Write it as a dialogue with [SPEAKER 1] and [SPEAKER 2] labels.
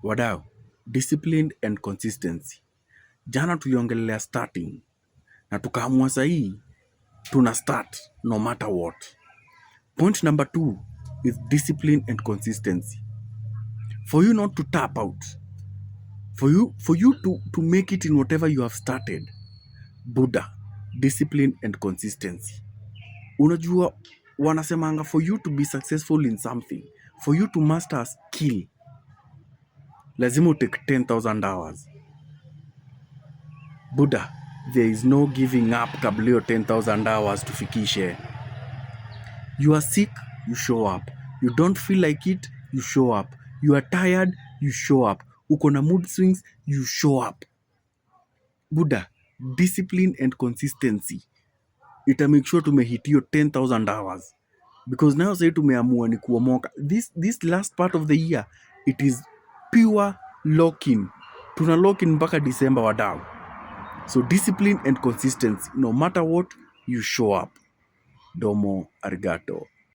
[SPEAKER 1] Wadau, discipline and consistency. Jana tuliongelelea starting na tukaamua sahii tuna start no matter what. Point number 2 is discipline and consistency. For you not to tap out, for you to make it in whatever you have started, Buddha, discipline and consistency. Unajua wanasemanga for you to be successful in something, for you to master a skill, lazima take 10,000 hours. Buddha, there is no giving up kabla hiyo 10,000 hours tufikishe. You are sick, you show up. You don't feel like it, you show up. You are tired, you show up. Uko na mood swings, you show up. Buddha, discipline and consistency. Ita make sure tumehit hiyo 10,000 hours. Because now say tumeamua ni kuomoka. This last part of the year, it is pure lock-in. Tuna lock-in mpaka December wadau. So discipline and consistency. No matter what, you show up. Domo arigato.